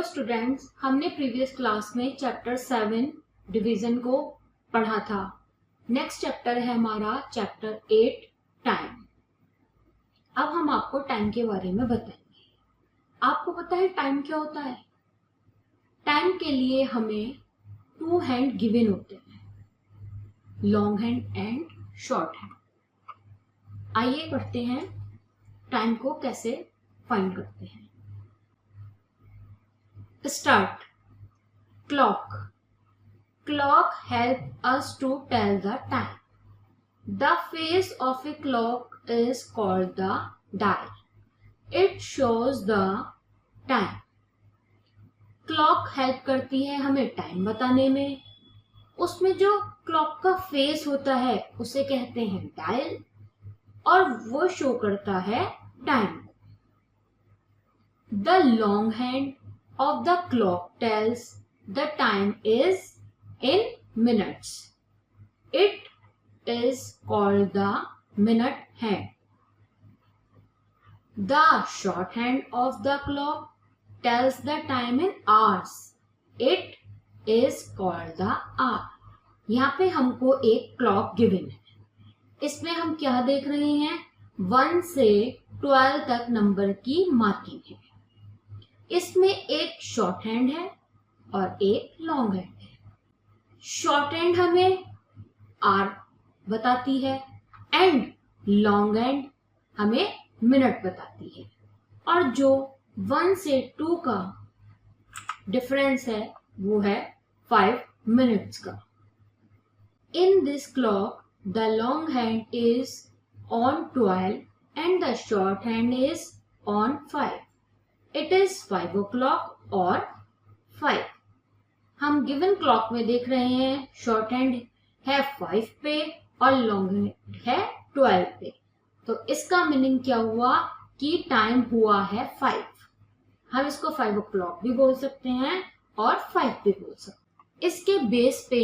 Hello students, हमने previous class में chapter 7 division को पढ़ा था। नेक्स्ट चैप्टर है हमारा चैप्टर 8 टाइम। अब हम आपको टाइम के बारे में बताएंगे। आपको पता है टाइम क्या होता है? टाइम के लिए हमें 2 हैंड गिवन होते हैं, long hand and short hand. आइए पढ़ते हैं टाइम को कैसे फाइंड करते हैं। Start. Clock. Clock help us to tell the time. The face of a clock is called the dial. It shows the time. Clock help करती है हमें टाइम बताने में। उसमें जो क्लॉक का फेस होता है उसे कहते हैं डायल और वो शो करता है time. The long hand of the clock tells the time is in minutes. It is called the minute hand. The short hand of the clock tells the time in hours. It is called the hour. यहाँ पे हमको एक clock given है। इसमें हम क्या देख रहे हैं? 1 से 12 तक नंबर की मार्किंग है। इसमें एक शॉर्ट हैंड है और एक लॉन्ग हैंड है। शॉर्ट हैंड हमें आवर बताती है एंड लॉन्ग हैंड हमें मिनट बताती है। और जो 1 से 2 का डिफरेंस है वो है 5 मिनट्स का। In this clock the long hand is on 12 and the short hand is on 5। It is 5 o'clock और 5। हम गिवन क्लॉक में देख रहे हैं शॉर्ट हैंड है 5 पे और लॉन्ग हैंड है 12 पे। तो इसका मीनिंग क्या हुआ कि टाइम हुआ है 5। हम इसको 5 o'clock भी बोल सकते हैं और 5 भी बोल सकते हैं। इसके बेस पे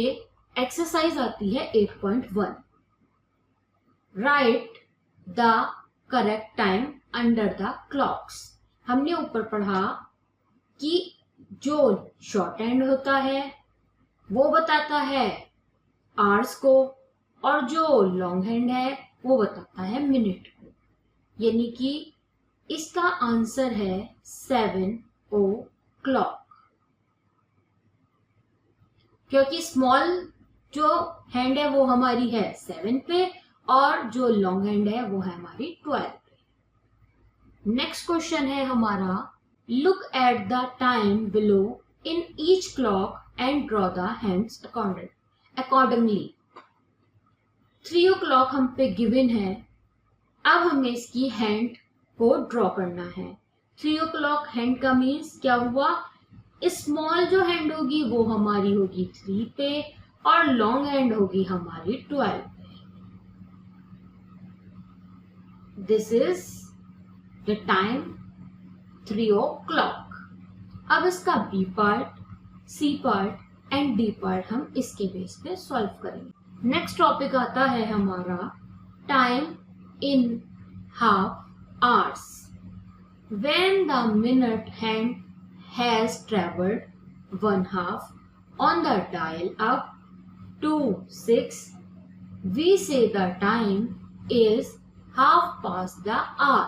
एक्सरसाइज आती है 8.1। Right the correct time under the clocks. हमने ऊपर पढ़ा कि जो शॉर्ट हैंड होता है वो बताता है आवर्स को और जो लॉन्ग हैंड है वो बताता है मिनट को। यानी कि इसका आंसर है 7 o'clock, क्योंकि स्मॉल जो हैंड है वो हमारी है 7 पे और जो लॉन्ग हैंड है वो है हमारी 12 पे। नेक्स्ट क्वेश्चन है हमारा, look at the time below in each clock and draw the hands accordingly. 3 o'clock हम पे गिवन है। अब हमें इसकी हैंड को ड्रॉ करना है। 3 o'clock हैंड का मीन्स क्या हुआ? स्मॉल जो हैंड होगी वो हमारी होगी 3 पे और लॉन्ग हैंड होगी हमारी 12 पे। This is The time 3 o'clock। अब इसका B part, C part and D part हम इसके बेस पे सॉल्व करेंगे। नेक्स्ट टॉपिक आता है हमारा time in half hours. When the minute hand has traveled 1 half on the dial up to 6, we say the time is half past the hour।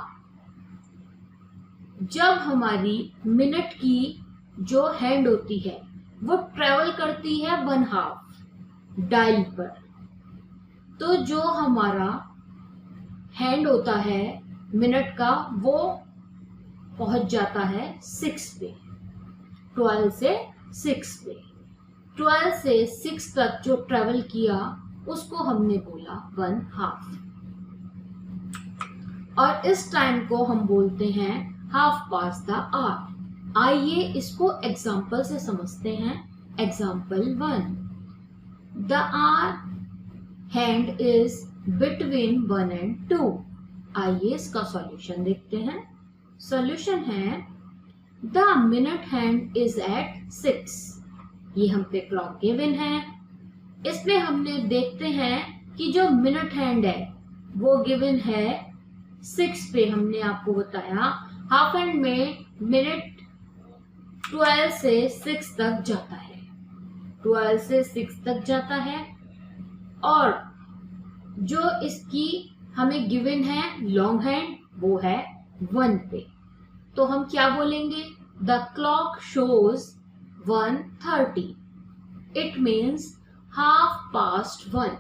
जब हमारी minute की जो हैंड होती है वो ट्रेवल करती है 1 हाफ डायल पर, तो जो हमारा हैंड होता है मिनट का वो पहुंच जाता है 6 पे। 12 से 6 पे। 12 से 6 तक जो ट्रेवल किया उसको हमने बोला 1 हाफ और इस टाइम को हम बोलते हैं हाफ पास द आवर। आइए इसको एग्जाम्पल से समझते हैं। Example 1, the hour hand is between 1 and 2। आइए इसका सॉल्यूशन देखते हैं। सॉल्यूशन है the minute hand is at 6। ये हम पे क्लॉक गिवन है। इसमें हमने देखते हैं कि जो मिनट हैंड है वो गिवन है 6 पे। हमने आपको बताया हाफ हैंड में मिनट 12 से 6 तक जाता है, 12 से 6 तक जाता है। और जो इसकी हमें गिवन है लॉन्ग हैंड वो है 1 पे। तो हम क्या बोलेंगे? The clock shows 1:30। It means 1:30।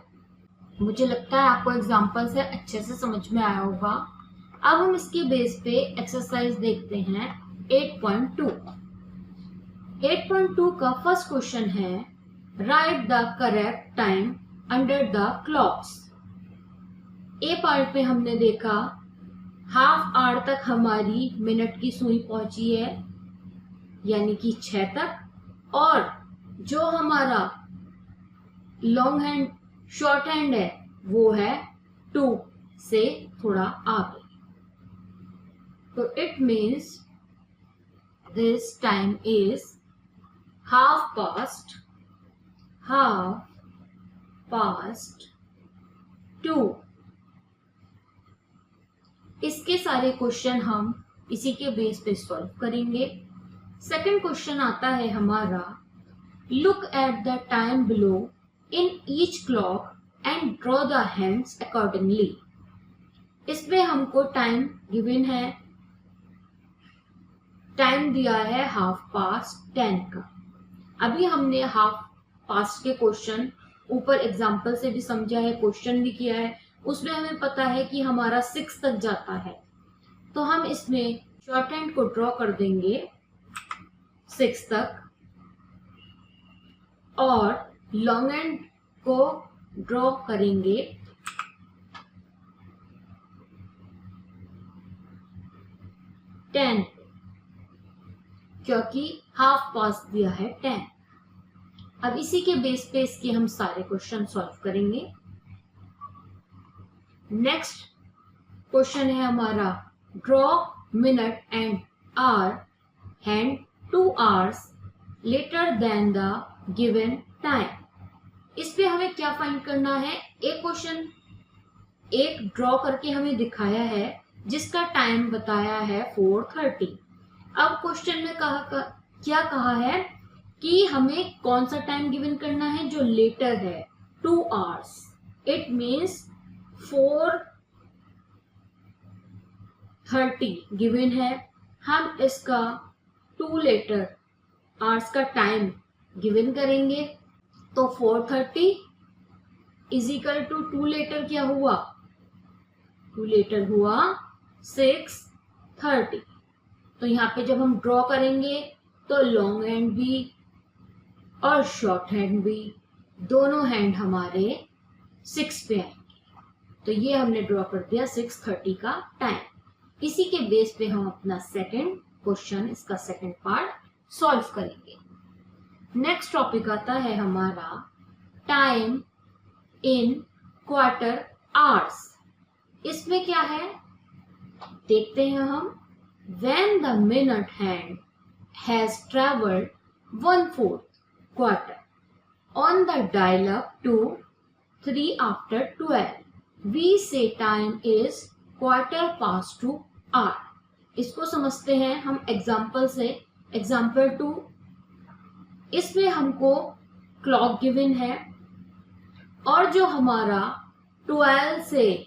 मुझे लगता है आपको एग्जाम्पल से अच्छे से समझ में आया होगा। अब हम इसके बेस पे एक्सरसाइज देखते हैं 8.2। 8.2 का फर्स्ट क्वेश्चन है right the correct time under the clocks. A part पे हमने देखा हाफ आवर तक हमारी मिनट की सुई पहुंची है, यानी कि 6 तक। और जो हमारा लॉन्ग हैंड शॉर्ट हैंड है वो है 2 से थोड़ा आगे। तो it means this time is 2:30। इसके सारे क्वेश्चन हम इसी के बेस पे सॉल्व करेंगे। सेकंड क्वेश्चन आता है हमारा look at the time below in each clock and draw the hands accordingly. इसमें हमको टाइम गिवन है, टाइम दिया है 10:30 का। अभी हमने 10:30 के क्वेश्चन ऊपर एग्जाम्पल से भी समझा है, क्वेश्चन भी किया है। उसमें हमें पता है कि हमारा 6 तक जाता है, तो हम इसमें शॉर्ट हैंड को ड्रॉ कर देंगे 6 तक और लॉन्ग हैंड को ड्रॉ करेंगे 10, क्योंकि 10:30 दिया है 10। अब इसी के बेस पे इसके हम सारे क्वेश्चन सॉल्व करेंगे। नेक्स्ट क्वेश्चन है हमारा draw minute and hour hand 2 hours later than the given time. इस पे हमें क्या फाइंड करना है? एक क्वेश्चन एक ड्रॉ करके हमें दिखाया है जिसका टाइम बताया है 4:30। अब क्वेश्चन में क्या कहा है कि हमें कौन सा टाइम गिवन करना है जो लेटर है 2 hours। इट मीन्स 4:30 गिवन है, हम इसका 2 लेटर आवर्स का टाइम गिवन करेंगे। तो 4:30 इज इक्वल टू 2 लेटर क्या हुआ? 2 लेटर हुआ 6:30। तो यहाँ पे जब हम ड्रॉ करेंगे तो लॉन्ग हैंड भी और शॉर्ट हैंड भी दोनों हैंड हमारे 6 पे आएंगे। तो ये हमने ड्रॉ कर दिया 6:30 का टाइम। इसी के बेस पे हम अपना सेकंड क्वेश्चन, इसका सेकंड पार्ट सॉल्व करेंगे। नेक्स्ट टॉपिक आता है हमारा टाइम इन क्वार्टर आवर्स। इसमें क्या है देखते हैं हम। When the minute hand has traveled 1/4 quarter on the dial up to 3:12, we say time is 2:15 hour। इसको समझते हैं हम एग्जाम्पल से। एग्जाम्पल 2, इसमें हमको क्लॉक गिवन है और जो हमारा 12 से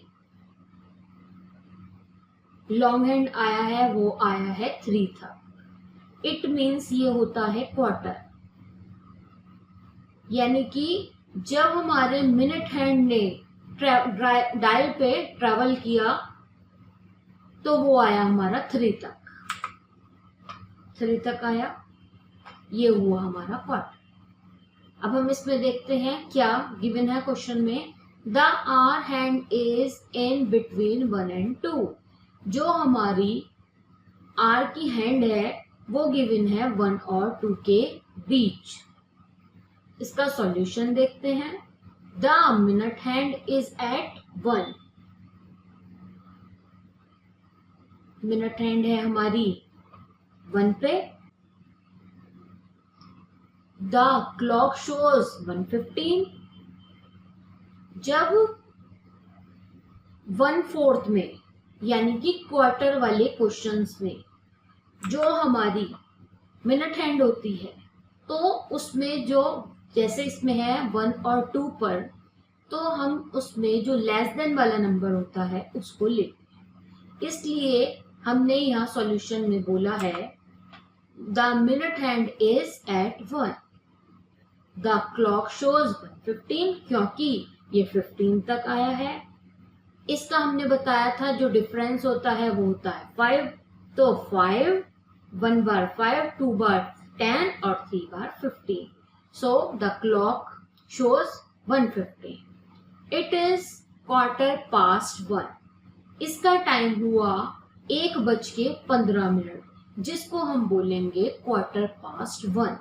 लॉन्ग हैंड आया है वो आया है 3 तक। इट मीन्स ये होता है क्वार्टर, यानी कि जब हमारे मिनट हैंड ने डायल पे ट्रेवल किया तो वो आया हमारा 3 तक। 3 तक आया, ये हुआ हमारा क्वार्टर। अब हम इसमें देखते हैं क्या गिवन है क्वेश्चन में। The hour hand is in between 1 and 2। जो हमारी आर की हैंड है वो गिवन है 1 और 2 के बीच। इसका सॉल्यूशन देखते हैं। The minute hand is at 1। Minute hand है हमारी 1 पे। The clock shows 1:15। जब 1/4 में यानी कि क्वार्टर वाले क्वेश्चंस में जो हमारी मिनट हैंड होती है तो उसमें जो, जैसे इसमें है 1 और 2 पर, तो हम उसमें जो लेस देन वाला नंबर होता है उसको लेते हैं। इसलिए हमने यहाँ सॉल्यूशन में बोला है the minute hand is at 1, the clock shows 1:15, क्योंकि ये 15 तक आया है। इसका हमने बताया था जो डिफरेंस होता है वो होता है 5, तो 5 1 बार 5, 2 बार 10 और 3 बार 15, so the clock shows 1:15। It is 1:15। इसका टाइम हुआ 1:15, जिसको हम बोलेंगे 1:15।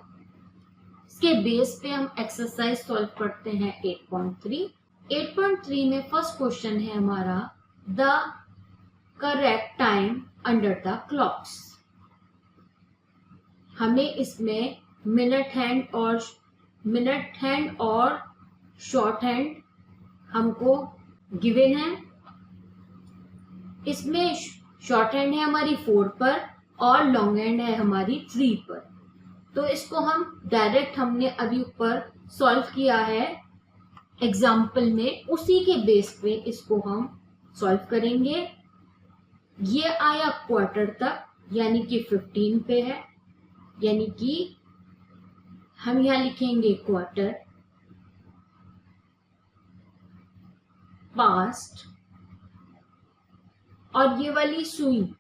इसके बेस पे हम एक्सरसाइज सॉल्व करते हैं 8.3। 8.3 में फर्स्ट क्वेश्चन है हमारा the correct time under the clocks. हमें इसमें मिनट हैंड और शॉर्ट हैंड हमको गिवन है। इसमें शॉर्ट हैंड है हमारी 4 पर और लॉन्ग हैंड है हमारी 3 पर। तो इसको हम डायरेक्ट हमने अभी ऊपर सॉल्व किया है एग्जाम्पल में, उसी के बेस पे इसको हम सॉल्व करेंगे। ये आया क्वार्टर तक, यानी कि 15 पे है, यानी कि हम यहां लिखेंगे क्वार्टर पास्ट। और ये वाली सुई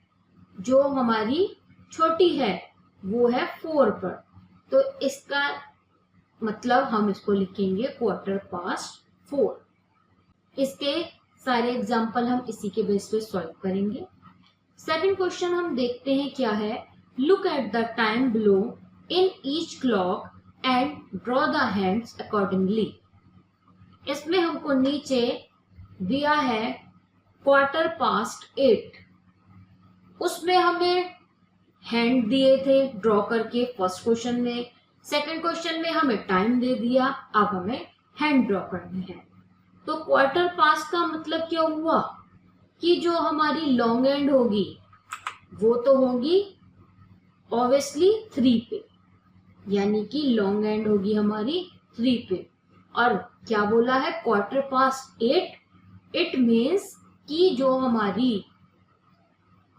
जो हमारी छोटी है वो है 4 पर, तो इसका मतलब हम इसको लिखेंगे 4:15। इसके सारे एग्जाम्पल हम इसी के बेस पे सॉल्व करेंगे। सेकंड क्वेश्चन हम देखते हैं क्या है। Look at the time below in each clock and draw the hands accordingly. इसमें हमको नीचे दिया है 8:15। उसमें हमें हैंड दिए थे ड्रॉ करके फर्स्ट क्वेश्चन में, सेकंड क्वेश्चन में हमें टाइम दे दिया, अब हमें हैंड ड्रॉ करने हैं। तो 8:15 का मतलब क्या हुआ कि जो हमारी लॉन्ग एंड होगी वो तो होगी ऑब्वियसली 3 पे, यानी कि लॉन्ग एंड होगी हमारी 3 पे। और क्या बोला है 8:15, इट मीन्स कि जो हमारी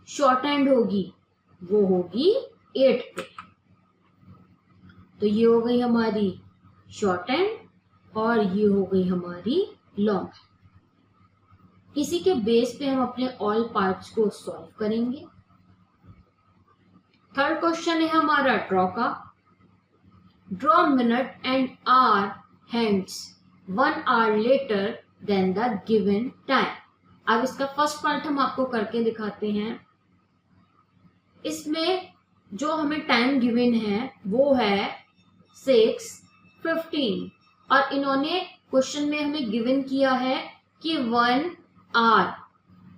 शॉर्ट हैंड होगी वो होगी 8 पे। तो ये हो गई हमारी शॉर्ट हैंड और ये हो गई हमारी लॉन्ग। इसी के बेस पे हम अपने ऑल पार्ट्स को सॉल्व करेंगे। थर्ड क्वेश्चन है हमारा ड्रॉ का। Draw minute and hour hands 1 hour later than the given time. अब इसका फर्स्ट पार्ट हम आपको करके दिखाते हैं। इसमें जो हमें टाइम गिवन है वो है 6:15 और इन्होंने क्वेश्चन में हमें गिवन किया है कि 1 hour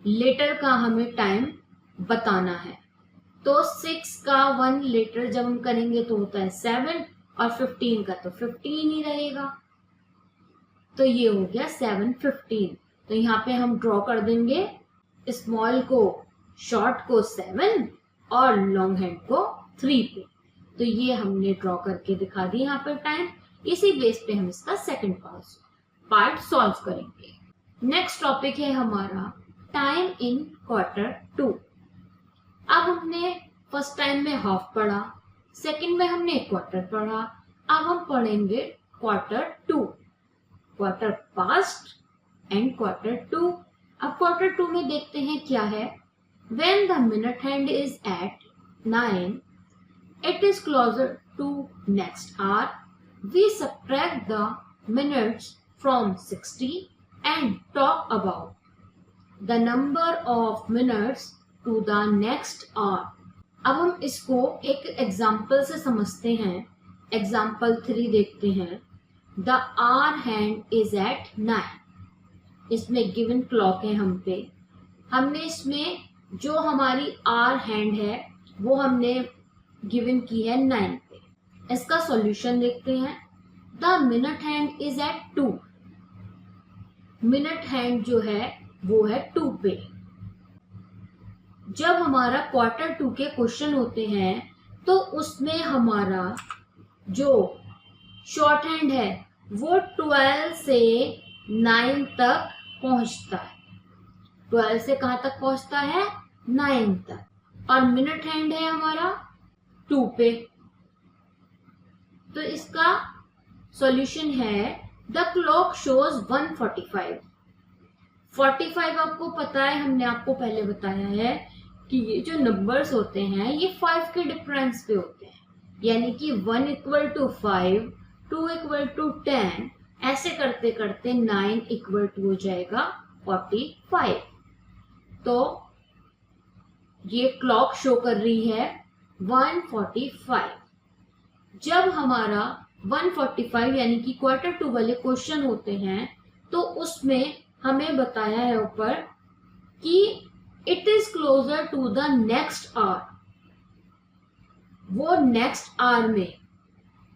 लेटर का हमें टाइम बताना है। तो 6 का 1 लेटर जब हम करेंगे तो होता है 7 और 15 का तो 15 ही रहेगा। तो ये हो गया 7:15। तो यहाँ पे हम ड्रॉ कर देंगे स्मॉल को, शॉर्ट को 7 और लॉन्ग हैंड को 3 पे। तो ये हमने ड्रॉ करके दिखा दी यहाँ पर टाइम। इसी बेस पे हम इसका सेकंड पार्ट सॉल्व करेंगे। नेक्स्ट टॉपिक है हमारा टाइम इन Q2। अब हमने फर्स्ट टाइम में हाफ पढ़ा, सेकंड में हमने क्वार्टर पढ़ा, अब हम पढ़ेंगे Q2, quarter past and Q2। अब Q2 में देखते हैं क्या है। When the minute hand is at 9, it is closer to next hour. We subtract the minutes from 60 and talk about the number of minutes to the next hour. अब हम इसको एक एग्जाम्पल से समझते हैं। एग्जाम्पल 3 देखते हैं। The hour hand is at 9। इसमें गिवन क्लॉक है हम पे। हमने इसमें जो हमारी आर हैंड है वो हमने गिवन की है 9 पे। इसका सॉल्यूशन देखते हैं। The minute hand is at 2। Minute hand जो है वो है 2 पे। जब हमारा Q2 के क्वेश्चन होते हैं तो उसमें हमारा जो शॉर्ट हैंड है वो 12 से 9 तक पहुंचता है। 12 से कहां तक पहुंचता है? 9 तक। और मिनट हैंड है हमारा 2 पे। तो इसका सॉल्यूशन है द क्लॉक शोज 145। 45 आपको पता है, हमने आपको पहले बताया है कि ये जो नंबर्स होते हैं ये 5 के डिफरेंस पे होते हैं, यानी कि 1 इक्वल टू 5, 2 इक्वल टू 10, ऐसे करते करते 9 इक्वल टू हो जाएगा 45। तो ये क्लॉक शो कर रही है 145। जब हमारा 145 यानी कि क्वार्टर टू वाले क्वेश्चन होते हैं तो उसमें हमें बताया है ऊपर कि it is closer to the next hour. वो नेक्स्ट आवर में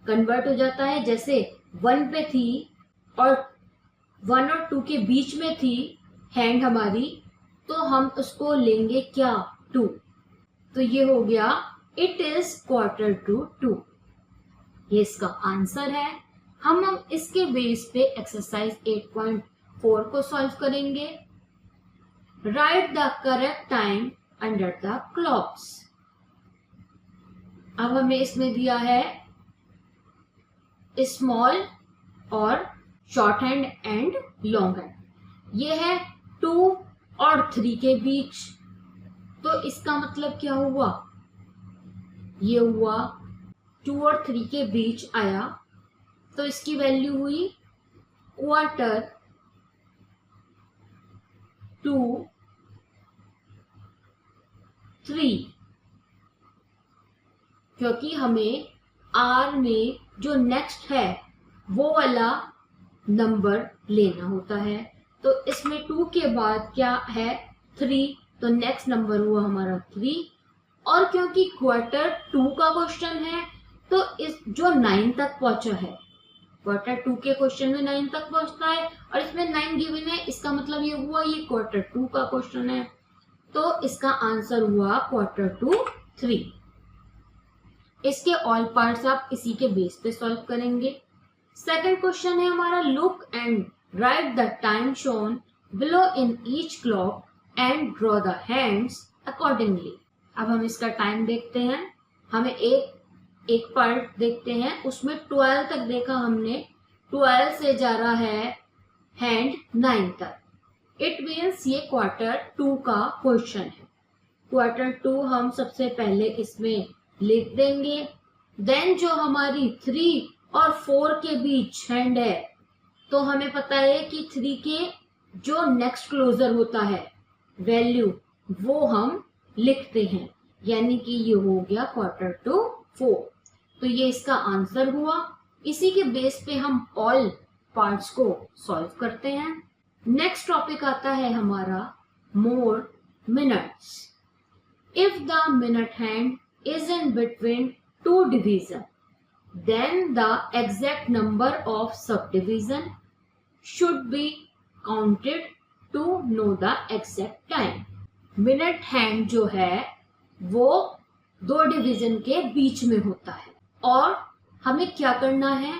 कन्वर्ट हो जाता है। जैसे 1 पे थी और 1 और 2 के बीच में थी हैंड हमारी, तो हम उसको लेंगे क्या? 2। तो ये हो गया इट इज क्वार्टर टू 2। ये इसका आंसर है। हम इसके बेस पे एक्सरसाइज 8.4 को सॉल्व करेंगे। Right the correct time under the clocks. अब हमें इसमें दिया है स्मॉल और short hand and long hand. ये है 2 और 3 के बीच। तो इसका मतलब क्या हुआ? ये हुआ 2 और 3 के बीच आया, तो इसकी वैल्यू हुई क्वार्टर टू 3, क्योंकि हमें आर में जो नेक्स्ट है वो वाला नंबर लेना होता है। तो इसमें 2 के बाद क्या है? 3, तो नेक्स्ट नंबर हुआ हमारा 3। और क्योंकि क्वार्टर 2 का क्वेश्चन है तो इस जो 9 तक पहुंचा है, क्वार्टर 2 के क्वेश्चन में 9 तक पहुंचता है और इसमें 9 गिवन है, इसका मतलब ये हुआ ये क्वार्टर 2 का क्वेश्चन है। तो इसका आंसर हुआ क्वार्टर टू 3। इसके ऑल पार्ट्स आप इसी के बेस पे सॉल्व करेंगे। सेकंड क्वेश्चन है हमारा look and right the time shown below in each clock and draw the hands accordingly. अब हम इसका टाइम देखते हैं। हमें एक पार्ट देखते हैं, उसमें 12 तक देखा हमने, 12 से जा रहा है हैंड 9 तक। इट मीन्स ये क्वार्टर 2 का क्वेश्चन है। क्वार्टर 2 हम सबसे पहले इसमें लिख देंगे। देन जो हमारी 3 और 4 के बीच हैंड है, तो हमें पता है कि 3 के जो नेक्स्ट क्लोजर होता है वैल्यू वो हम लिखते हैं, यानी कि ये हो गया क्वार्टर टू 4। तो ये इसका आंसर हुआ। इसी के बेस पे हम ऑल पार्ट्स को सॉल्व करते हैं। नेक्स्ट टॉपिक आता है हमारा more minutes. If the minute hand is in between 2 division, then the exact number of subdivision should be counted to know the exact time. Minute hand जो है वो 2 division के बीच में होता है और हमें क्या करना है?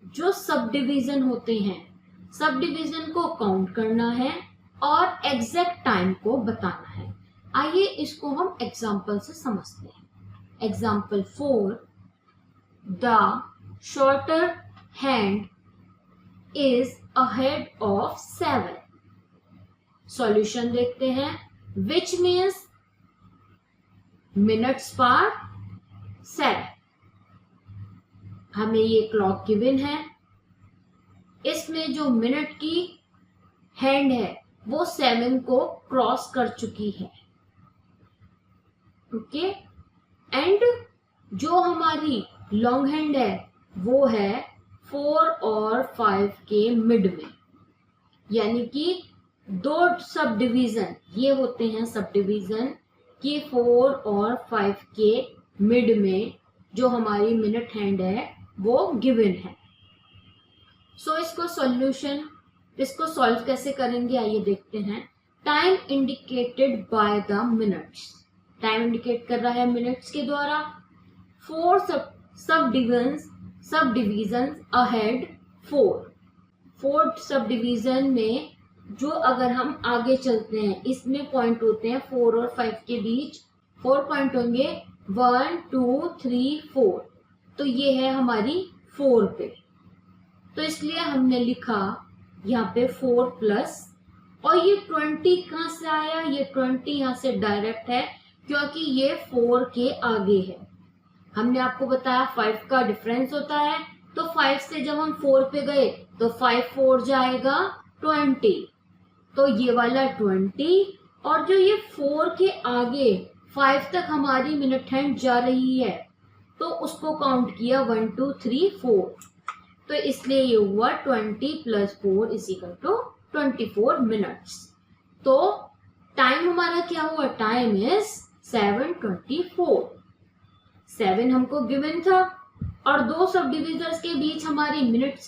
जो सब डिवीजन होते हैं, सब डिवीजन को काउंट करना है और एग्जैक्ट टाइम को बताना है। आइए इसको हम एग्जाम्पल से समझते हैं। Example 4, the shorter hand is ahead of 7. Solution देखते हैं। which means minutes पर 7। हमें ये क्लॉक गिवन है, इसमें जो मिनट की हैंड है वो 7 को क्रॉस कर चुकी है। ओके, एंड जो हमारी लॉन्ग हैंड है वो है 4 और 5 के मिड में, यानी कि 2 सब डिवीजन ये होते हैं सब डिवीजन कि 4 और 5 के मिड में जो हमारी मिनट हैंड है वो गिवन है। सो इसको सॉल्व कैसे करेंगे आइए देखते हैं। Time indicated by the minutes. Time indicate कर रहा है मिनट्स के द्वारा। 4 sub division ahead 4 sub division में जो अगर हम आगे चलते हैं इसमें पॉइंट होते हैं 4 और 5 के बीच 4 पॉइंट होंगे 1 2 3 4। तो ये है हमारी 4 पे, तो इसलिए हमने लिखा यहाँ पे 4 प्लस, और ये 20 कहाँ से आया, ये 20 यहाँ से डायरेक्ट है क्योंकि ये 4 के आगे है। हमने आपको बताया 5 का डिफरेंस होता है, तो 5 से जब हम 4 पे गए तो 5 4 जाएगा 20, तो ये वाला 20, और जो ये 4 के आगे 5 तक हमारी मिनट हैंड जा रही है तो उसको काउंट किया 1 2 3 4, तो इसलिए ये हुआ 20 plus 4 is equal to 24 minutes. तो टाइम हमारा क्या हुआ, टाइम इज 7:24। 7 हमको गिवन था और 2 सब डिविजर्स के बीच हमारी मिनट्स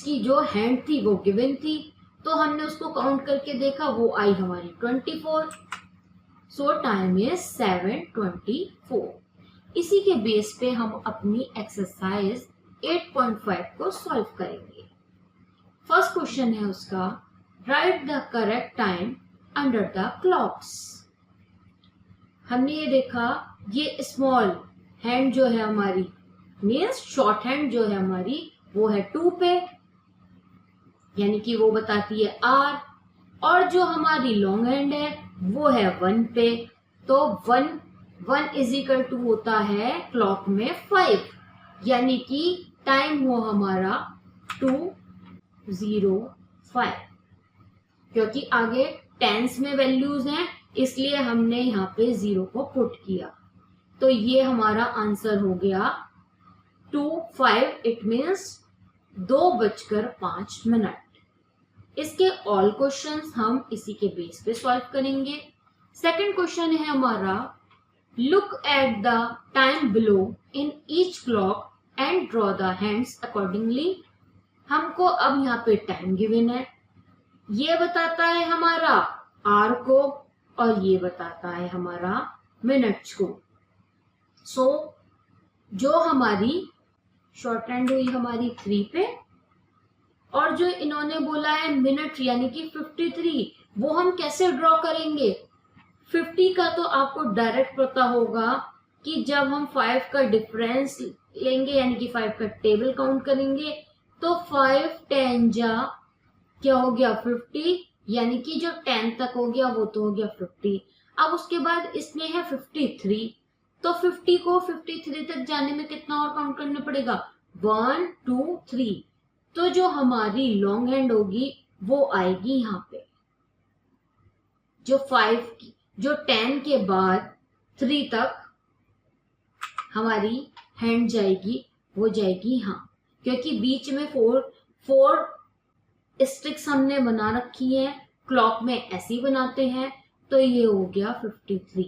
की जो हैंड थी वो गिवन थी, तो हमने उसको काउंट करके देखा, वो आई हमारी 24। सो टाइम इज 7:24। इसी के बेस पे हम अपनी एक्सरसाइज 8.5 को सॉल्व करेंगे। फर्स्ट क्वेश्चन है उसका, right the correct time under the clocks. हमने ये देखा, ये स्मॉल हैंड जो है हमारी मीन्स शॉर्ट हैंड जो है हमारी वो है 2 पे, यानी कि वो बताती है आर, और जो हमारी लॉन्ग हैंड है वो है 1 पे, तो 1 इज इक्वल टू होता है क्लॉक में 5, यानी कि टाइम हो हमारा 2:05, क्योंकि आगे टेंस में वैल्यूज हैं इसलिए हमने यहाँ पे 0 को पुट किया, तो ये हमारा आंसर हो गया 2:05, इट मीन्स 2:05। इसके ऑल क्वेश्चंस हम इसी के बेस पे सॉल्व करेंगे। सेकंड क्वेश्चन है हमारा, look at the time below in each clock and draw the hands accordingly. हमको अब यहाँ पे टाइम गिवन है, ये बताता है हमारा आर को और ये बताता है हमारा मिनट्स को। सो जो हमारी शॉर्ट हैंड हुई हमारी 3 पे, और जो इन्होंने बोला है मिनट यानी कि 53, वो हम कैसे ड्रॉ करेंगे। 50 का तो आपको डायरेक्ट पता होगा कि जब हम 5 का डिफरेंस लेंगे यानी कि 5 का टेबल काउंट करेंगे तो 5 10 जा क्या हो गया 50, यानी कि जो 10 तक हो गया वो तो हो गया 50। अब उसके बाद इसमें है 53, तो 50 को 53 तक जाने में कितना और काउंट करना पड़ेगा, 1 2 3, तो जो हमारी लॉन्ग हैंड होगी वो आएगी यहाँ पे, जो 10 के बाद 3 तक हमारी हैंड जाएगी वो जाएगी यहाँ, क्योंकि बीच में 4 स्टिक्स हमने बना रखी है, क्लॉक में ऐसे ही बनाते हैं, तो ये हो गया 53,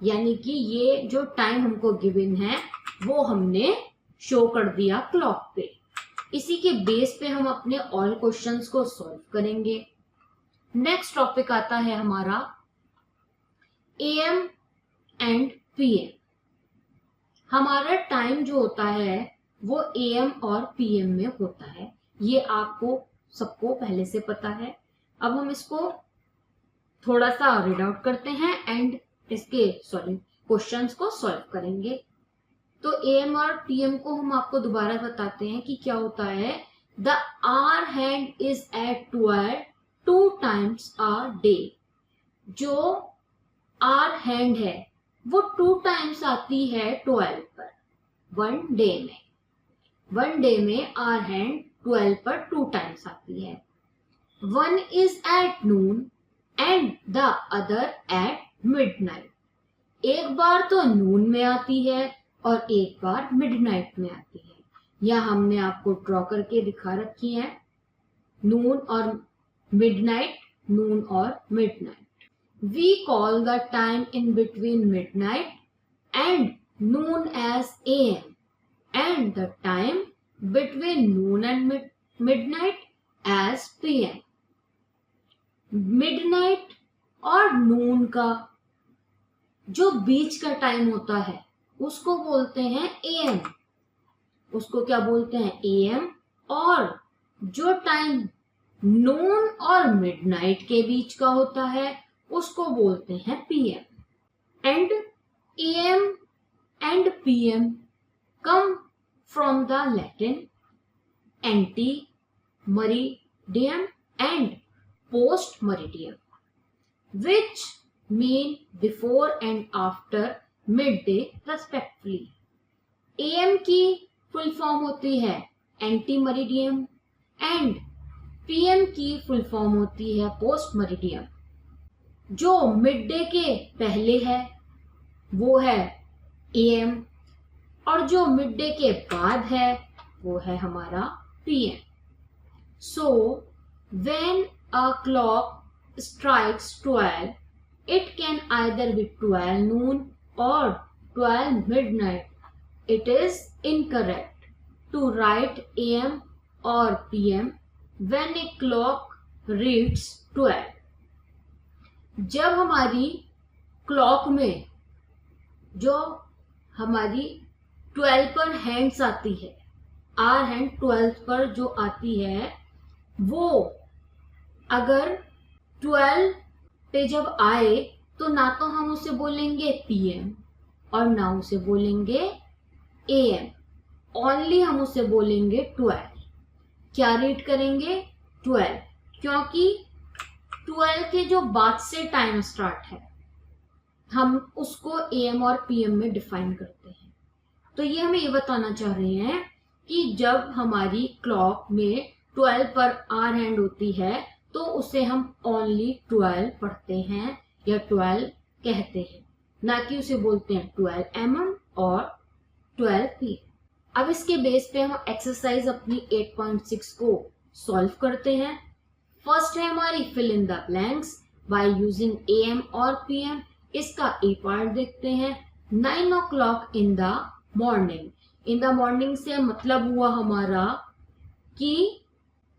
यानी कि ये जो टाइम हमको गिवन है वो हमने शो कर दिया क्लॉक पे। इसी के बेस पे हम अपने ऑल क्वेश्चंस को सॉल्व करेंगे। नेक्स्ट टॉपिक आता है हमारा AM एंड PM। हमारा टाइम जो होता है वो AM और PM में होता है, ये आपको सबको पहले से पता है। अब हम इसको थोड़ा सा रीड आउट करते हैं एंड इसके क्वेश्चंस को सॉल्व करेंगे। तो AM और PM को हम आपको दोबारा बताते हैं कि क्या होता है। The hour hand is at 12 2 times a day। जो आर हैंड है वो 2 times आती है 12 पर, 1 डे में। 1 डे में आर हैंड 12 पर 2 times आती है। 1 is at noon and the other at midnight। एक बार तो नून में आती है और एक बार मिडनाइट में आती है। यह हमने आपको ड्रॉ करके दिखा रखी है, नून और मिडनाइट, नून और midnight. We call the time in between midnight and noon as AM and the time between noon and midnight as PM। Midnight और नून का जो बीच का टाइम होता है उसको बोलते हैं AM। उसको क्या बोलते हैं? AM। और जो टाइम नून और मिडनाइट के बीच का होता है उसको बोलते हैं PM। And AM and PM come from the Latin ante meridiem and post meridiem, which mean before and after midday respectively। AM की फुल फॉर्म होती है एंटी मेरिडियम एंड PM की फुल फॉर्म होती है पोस्ट मेरिडियम। जो mid day के पहले है वो है AM और जो मिड डे के बाद है वो है हमारा PM। So when a clock strikes 12 it can either be 12 noon or 12 midnight. It is incorrect to write AM or PM when a clock reads 12। जब हमारी क्लॉक में जो हमारी 12 पर हैंड्स आती है, आर हैंड 12 पर जो आती है वो अगर 12 पे जब आए तो ना तो हम उसे बोलेंगे PM और ना उसे बोलेंगे AM, ओनली हम उसे बोलेंगे 12। क्या रीड करेंगे? 12, क्योंकि 12 के जो बाद से टाइम स्टार्ट है हम उसको AM और PM में डिफाइन करते हैं। तो ये हमें ये बताना चाह रहे हैं कि जब हमारी क्लॉक में 12 पर आर हैंड होती है तो उसे हम ओनली 12 पढ़ते हैं या 12 कहते हैं, ना कि उसे बोलते हैं 12 mm और 12 PM। अब इसके बेस पे हम एक्सरसाइज अपनी 8.6 को सॉल्व करते हैं। फर्स्ट है हमारी fill in the blanks by using AM और PM। इसका ए पार्ट देखते हैं। 9 o'clock in the morning. In the morning से मतलब हुआ हमारा कि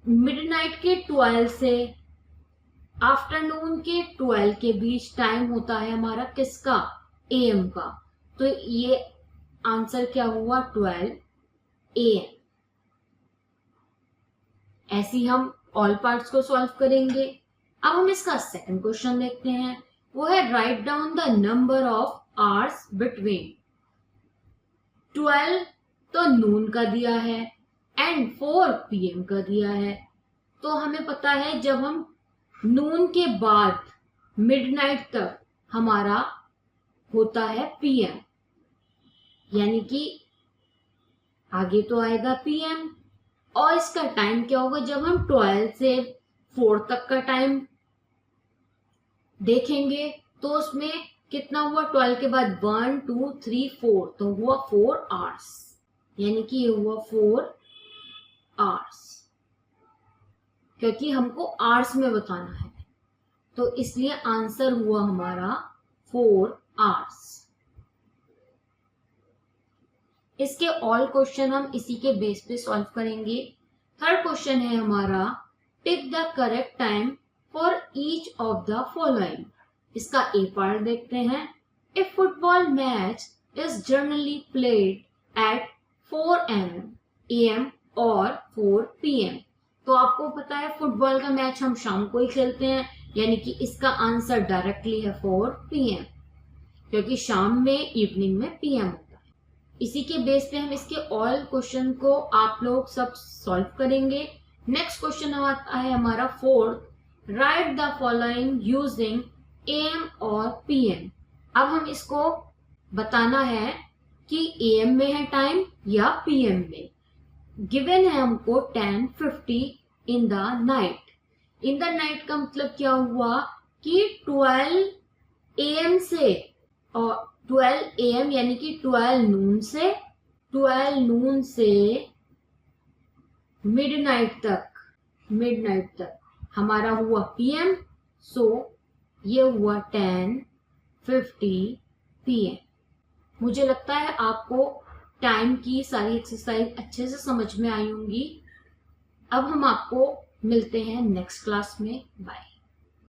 मिडनाइट के 12 से आफ्टरनून के 12 के बीच टाइम होता है हमारा किसका? AM का। तो ये आंसर क्या हुआ? 12 AM। ऐसे हम ऑल पार्ट्स को सॉल्व करेंगे। अब हम इसका सेकंड क्वेश्चन देखते हैं। वो है write down the number of hours between. 12 तो नून का दिया है एंड 4 PM का दिया है। तो हमें पता है जब हम नून के बाद मिडनाइट तक हमारा होता है PM, यानी कि आगे तो आएगा PM। और इसका टाइम क्या होगा? जब हम 12 से 4 तक का टाइम देखेंगे तो उसमें कितना हुआ? 12 के बाद 1 2 3 4, तो हुआ 4 आवर्स, यानी कि ये हुआ 4 आवर्स, क्योंकि हमको आवर्स में बताना है तो इसलिए आंसर हुआ हमारा 4 आवर्स। इसके ऑल क्वेश्चन हम इसी के बेस पे सॉल्व करेंगे। थर्ड क्वेश्चन है हमारा pick the correct time for each of the following. इसका ए पार्ट देखते हैं। A football match is generally played at 4 AM और 4 PM। तो आपको पता है फुटबॉल का मैच हम शाम को ही खेलते हैं, यानी कि इसका आंसर डायरेक्टली है 4 PM, क्योंकि शाम में इवनिंग में PM होता है। इसी के बेस पे हम इसके ऑल क्वेश्चन को आप लोग सब सॉल्व करेंगे। नेक्स्ट क्वेश्चन आता है हमारा fourth, right the following using AM और PM। अब हम इसको बताना है कि AM में है टाइम या PM में। गिवन है हमको 10:50 in the night. In the night का मतलब क्या हुआ कि 12 AM से और 12 AM यानी कि 12 नून से मिडनाइट तक हमारा हुआ PM। सो ये हुआ 10:50 PM। मुझे लगता है आपको टाइम की सारी एक्सरसाइज अच्छे से समझ में आई होंगी। अब हम आपको मिलते हैं नेक्स्ट क्लास में। बाय।